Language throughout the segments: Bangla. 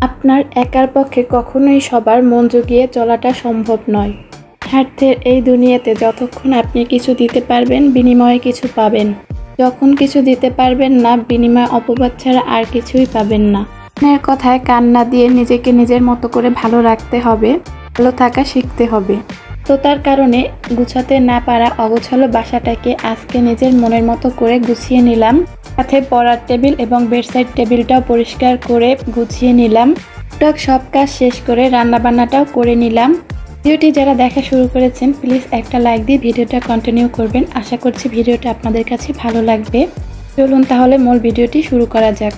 আপনার একার পক্ষে কখনোই সবার মন জুগিয়ে চলাটা সম্ভব নয়। স্বার্থের এই দুনিয়াতে যতক্ষণ আপনি কিছু দিতে পারবেন বিনিময়ে কিছু পাবেন, যখন কিছু দিতে পারবেন না বিনিময়ে অপবাদ ছাড়া আর কিছুই পাবেন না। আপনার কথায় কান না দিয়ে নিজেকে নিজের মতো করে ভালো রাখতে হবে, ভালো থাকা শিখতে হবে। তো তার কারণে গুছাতে না পারা অগোছালো বাসাটাকে আজকে নিজের মনের মতো করে গুছিয়ে নিলাম। সাথে পড়ার টেবিল এবং বেডসাইড টেবিলটাও পরিষ্কার করে গুছিয়ে নিলাম। টুকটাক সব কাজ শেষ করে রান্নাবান্নাটাও করে নিলাম। ভিডিওটি যারা দেখা শুরু করেছেন প্লিজ একটা লাইক দিয়ে ভিডিওটা কন্টিনিউ করবেন। আশা করছি ভিডিওটা আপনাদের কাছে ভালো লাগবে। চলুন তাহলে মূল ভিডিওটি শুরু করা যাক।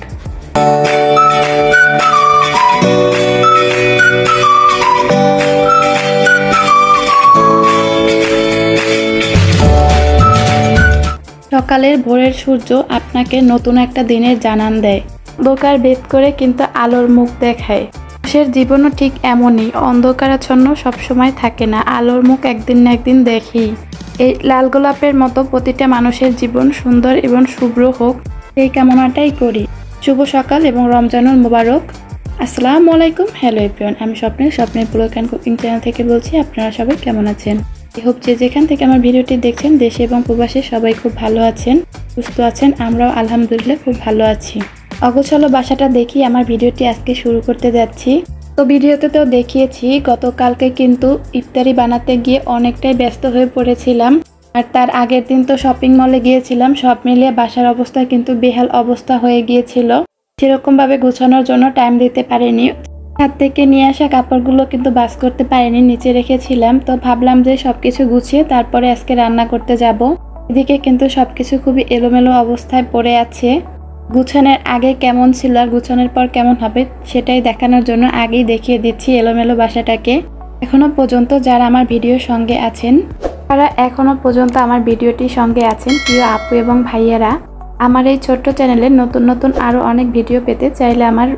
সকালের ভোরের সূর্য আপনাকে নতুন একটা দিনের জানান দেয়। অন্ধকার ভেদ করে কিন্তু আলোর মুখ দেখায়। মানুষের জীবনও ঠিক এমনই, অন্ধকারাচ্ছন্ন সবসময় থাকে না, আলোর মুখ একদিন না একদিন দেখি। এই লাল গোলাপের মতো প্রতিটা মানুষের জীবন সুন্দর এবং শুভ্র হোক, সেই কামনাটাই করি। শুভ সকাল এবং রমজানুল মুবারক। আসসালামু আলাইকুম। হ্যালো এভরিওয়ান, আমি স্বপ্নের ব্লগ অ্যান্ড কুকিং চ্যানেল থেকে বলছি। আপনারা সবাই কেমন আছেন? আই হোপ যে যেখান থেকে আমার ভিডিওটি দেখছেন দেশে এবং প্রবাসে সবাই খুব ভালো আছেন, সুস্থ আছেন। আমরাও আলহামদুলিল্লাহ খুব ভালো আছি। অগোছালো বাসাটা দেখি আমার ভিডিওটি আজকে শুরু করতে যাচ্ছি। তো ভিডিওতে তো দেখিয়েছি গতকালকে কিন্তু ইফতারি বানাতে গিয়ে অনেকটাই ব্যস্ত হয়ে পড়েছিলাম। আর তার আগের দিন তো শপিং মলে গিয়েছিলাম। সব মিলিয়ে বাসার অবস্থা কিন্তু বেহাল অবস্থা হয়ে গিয়েছিল। সেরকমভাবে গুছানোর জন্য টাইম দিতে পারিনি। হাত থেকে নিয়ে আসা কাপড়গুলো কিন্তু বাস করতে পারিনি, নিচে রেখেছিলাম। তো ভাবলাম যে সবকিছু গুছিয়ে তারপরে আজকে রান্না করতে যাব। এদিকে কিন্তু সবকিছু খুবই এলোমেলো অবস্থায় পড়ে আছে। গুছানোর আগে কেমন ছিল আর গুছানোর পর কেমন হবে সেটাই দেখানোর জন্য আগেই দেখিয়ে দিচ্ছি এলোমেলো বাসাটাকে। এখনো পর্যন্ত যারা আমার ভিডিওর সঙ্গে আছেন, তারা এখনো পর্যন্ত আমার ভিডিওটির সঙ্গে আছেন, প্রিয় আপু এবং ভাইয়ারা, আমার এই ছোট্ট চ্যানেলে নতুন নতুন আরও অনেক ভিডিও পেতে চাইলে আমার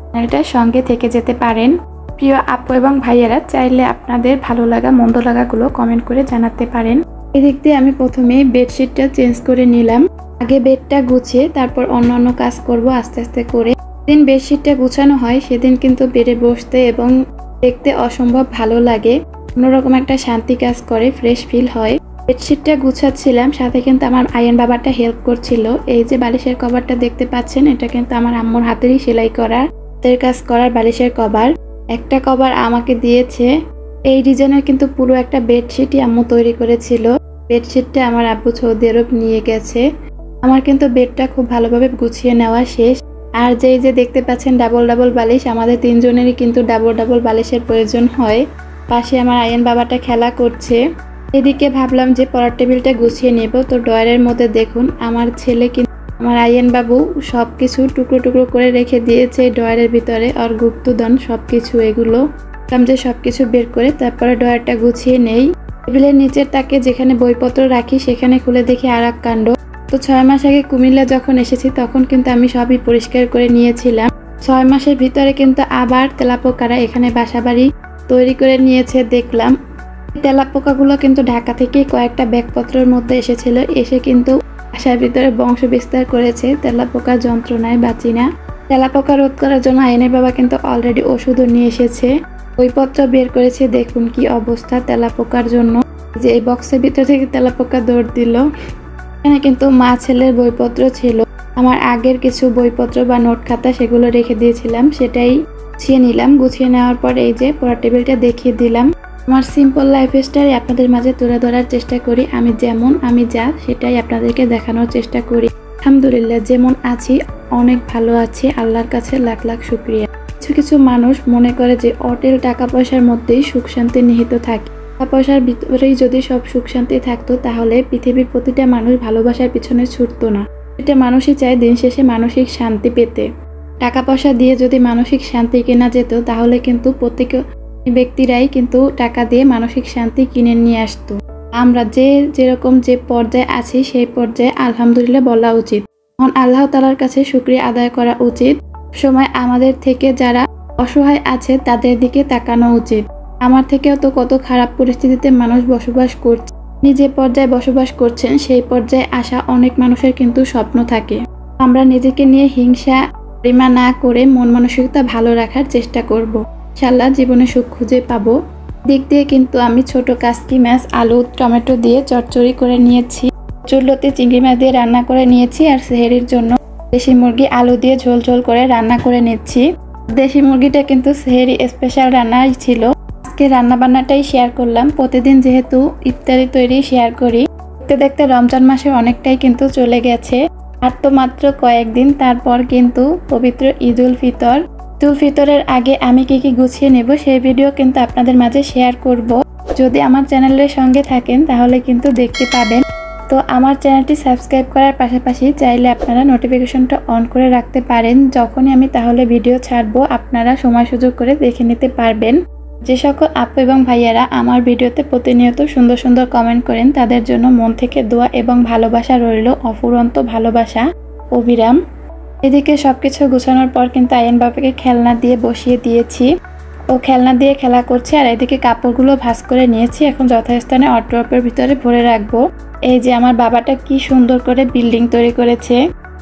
চ্যানেলটার সঙ্গে থেকে যেতে পারেন। প্রিয় আপু এবং ভাইয়ারা, চাইলে আপনাদের ভালো লাগা মন্দ লাগাগুলো কমেন্ট করে জানাতে পারেন। এদিক দিয়ে আমি প্রথমে বেডশিটটা চেঞ্জ করে নিলাম। আগে বেডটা গুছিয়ে তারপর অন্যান্য কাজ করব আস্তে আস্তে করে। যেদিন বেডশিটটা গুছানো হয় সেদিন কিন্তু বেডে বসতে এবং দেখতে অসম্ভব ভালো লাগে, অন্যরকম একটা শান্তি কাজ করে, ফ্রেশ ফিল হয়। বেডশিটটা গুছাচ্ছিলাম, সাথে কিন্তু আমার আয়ন বাবাটা হেল্প করছিল। এই যে বালিশের কভারটা দেখতে পাচ্ছেন, এটা কিন্তু আমার আম্মুর হাতেরই সেলাই করা, হাতের কাজ করার বালিশের কভার। একটা কভার আমাকে দিয়েছে। এই ডিজাইনের কিন্তু পুরো একটা বেডশিটই আম্মু তৈরি করেছিল। বেডশিটটা আমার আব্বু সৌদি আরব নিয়ে গেছে। আমার কিন্তু বেডটা খুব ভালোভাবে গুছিয়ে নেওয়া শেষ। আর যেই যে দেখতে পাচ্ছেন ডাবল ডাবল বালিশ, আমাদের তিনজনেরই কিন্তু ডাবল ডাবল বালিশের প্রয়োজন হয়। পাশে আমার আয়ন বাবাটা খেলা করছে। এদিকে ভাবলাম যে পড়ার টেবিলটা গুছিয়ে নেব। তো ড্রয়ারের মধ্যে দেখুন আমার ছেলে কিন্তু, আমার আয়ন বাবু সব কিছু টুকরো টুকরো করে রেখে দিয়েছে এই ড্রয়ারের ভিতরে, আর গুপ্তধন সব কিছু। এগুলো ভাবলাম যে সব কিছু বের করে তারপরে ড্রয়ারটা গুছিয়ে নেই। টেবিলের নিচের তাকে যেখানে বইপত্র রাখি সেখানে খুলে দেখি আর এক কাণ্ড। তো 6 মাস আগে কুমিল্লা যখন এসেছি তখন কিন্তু আমি সবই পরিষ্কার করে নিয়েছিলাম। 6 মাসের ভিতরে কিন্তু আবার তেলাপোকারা এখানে বাসাবাড়ি তৈরি করে নিয়েছে দেখলাম। তেলাপোকাগুলো কিন্তু ঢাকা থেকে কয়েকটা ব্যাগপত্রের মধ্যে এসেছিল, এসে কিন্তু বাসার ভিতরে বংশ বিস্তার করেছে। তেলাপোকার যন্ত্রণায় বাঁচি না। তেলাপোকা রোধ করার জন্য আইনের বাবা কিন্তু অলরেডি ওষুধও নিয়ে এসেছে, বইপত্র বের করেছে। দেখুন কি অবস্থা তেলাপোকার জন্য। যে এই বক্সের ভিতর থেকে তেলাপোকা দৌড় দিল। এখানে কিন্তু মা ছেলের বইপত্র ছিল, আমার আগের কিছু বইপত্র বা নোট খাতা সেগুলো রেখে দিয়েছিলাম, সেটাই গুছিয়ে নিলাম। গুছিয়ে নেওয়ার পর এই যে পড়ার টেবিলটা দেখিয়ে দিলাম। আমার সিম্পল লাইফস্টাইল আপনাদের মাঝে তুলে ধরার চেষ্টা করি। আমি যেমন আমি যা সেটাই আপনাদেরকে দেখানোর চেষ্টা করি। আলহামদুলিল্লাহ যেমন আছি অনেক ভালো আছি, আল্লাহর কাছে লাখ লাখ শুকরিয়া। কিছু কিছু মানুষ মনে করে যে অটেল টাকা পয়সার মধ্যেই সুখ শান্তি নিহিত থাকে। টাকা পয়সার ভিতরেই যদি সব সুখ শান্তি থাকতো তাহলে পৃথিবীর প্রতিটা মানুষ ভালোবাসার পিছনে ছুটতো না। প্রতিটা মানুষই চায় দিন শেষে মানসিক শান্তি পেতে। টাকা পয়সা দিয়ে যদি মানসিক শান্তি কেনা যেত তাহলে কিন্তু প্রত্যেক ব্যক্তিরাই কিন্তু টাকা দিয়ে মানসিক শান্তি কিনে নিয়ে আসতো। আমরা যেরকম যে পর্যায়ে আছি সেই পর্যায়ে আলহামদুলিল্লাহ বলা উচিত। এখন আল্লাহ তাআলার কাছে শুকরিয়া আদায় করা উচিত। সময় আমাদের থেকে যারা অসহায় আছে তাদের দিকে তাকানো উচিত। আমার থেকেও তো কত খারাপ পরিস্থিতিতে মানুষ বসবাস করছে। নিজে পর্যায়ে বসবাস করছেন, সেই পর্যায়ে আসা অনেক মানুষের কিন্তু স্বপ্ন থাকে। আমরা নিজেকে নিয়ে হিংসা পরিমা না করে মন মানসিকতা ভালো রাখার চেষ্টা করব। ইনশাআল্লাহ জীবনে সুখ খুঁজে পাবো। দিক দিয়ে কিন্তু আমি ছোট কাসকি মাছ, আলু, টমেটো দিয়ে চচ্চড়ি করে নিয়েছি। চুলোতে চিংড়ি মাছ দিয়ে রান্না করে নিয়েছি। আর সেহরির জন্য দেশি মুরগি আলু দিয়ে ঝোল ঝোল করে রান্না করে নিচ্ছি। দেশি মুরগিটা কিন্তু সেহরি স্পেশাল রান্নাই ছিল। আজকে রান্না বান্নাটাই শেয়ার করলাম। প্রতিদিন যেহেতু ইফতারি তৈরি শেয়ার করি, দেখতে দেখতে রমজান মাসে অনেকটাই কিন্তু চলে গেছে। আর তো মাত্র কয়েকদিন, তারপর কিন্তু পবিত্র ঈদুল ফিতর। ঈদুল ফিতরের আগে আমি কি গুছিয়ে নেব সেই ভিডিও কিন্তু আপনাদের মাঝে শেয়ার করব। যদি আমার চ্যানেলের সঙ্গে থাকেন তাহলে কিন্তু দেখতে পাবেন। তো আমার চ্যানেলটি সাবস্ক্রাইব করার পাশাপাশি চাইলে আপনারা নোটিফিকেশনটা অন করে রাখতে পারেন। যখনই আমি তাহলে ভিডিও ছাড়বো আপনারা সময় সুযোগ করে দেখে নিতে পারবেন। যে সকল আপু এবং ভাইয়ারা আমার ভিডিওতে প্রতিনিয়ত সুন্দর সুন্দর কমেন্ট করেন তাদের জন্য মন থেকে দোয়া এবং ভালোবাসা রইল, অফুরন্ত ভালোবাসা, অবিরাম। এদিকে সবকিছু গুছানোর পর কিন্তু আয়ান বাবাকে খেলনা দিয়ে বসিয়ে দিয়েছি। ও খেলনা দিয়ে খেলা করছে। আর এদিকে কাপড়গুলো ভাঁজ করে নিয়েছি। এখন যথাস্থানে ওয়ারড্রপের ভিতরে ভরে রাখবো। এই যে আমার বাবাটা কি সুন্দর করে বিল্ডিং তৈরি করেছে।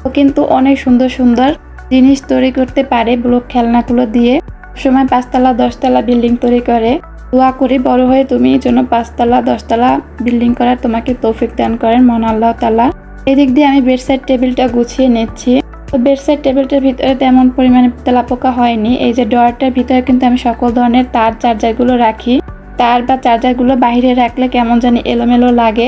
ও কিন্তু অনেক সুন্দর সুন্দর জিনিস তৈরি করতে পারে ব্লক খেলনাগুলো দিয়ে। সময় 5 তলা 10 তলা বিল্ডিং তৈরি করে। দোয়া করি বড় হয়ে তুমি যেন 5 তলা 10 তলা বিল্ডিং করার তোমাকে তৌফিক দান করেন মহান আল্লাহ তাআলা। এদিক দিয়ে আমি বেডসাইড টেবিলটা গুছিয়ে নিচ্ছি। তো বেডসাইড টেবিলটার ভিতরে তেমন পরিমাণে তেলাপোকা হয়নি। এই যে ড্রয়ারটার ভিতরে কিন্তু আমি সকল ধরনের তার চার্জারগুলো রাখি। তার বা চার্জারগুলো বাইরে রাখলে কেমন জানি এলোমেলো লাগে।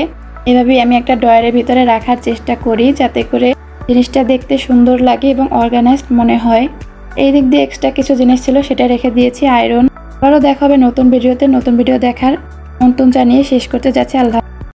এভাবেই আমি একটা ড্রয়ারের ভিতরে রাখার চেষ্টা করি যাতে করে জিনিসটা দেখতে সুন্দর লাগে এবং অর্গানাইজড মনে হয়। এই দিক দিয়ে এক্সট্রা কিছু জিনিস ছিল সেটা রেখে দিয়েছি আয়রন। আবারও দেখা হবে নতুন ভিডিওতে। নতুন ভিডিও দেখার আমন্ত্রণ জানিয়ে শেষ করতে যাচ্ছি। আল্লাহ।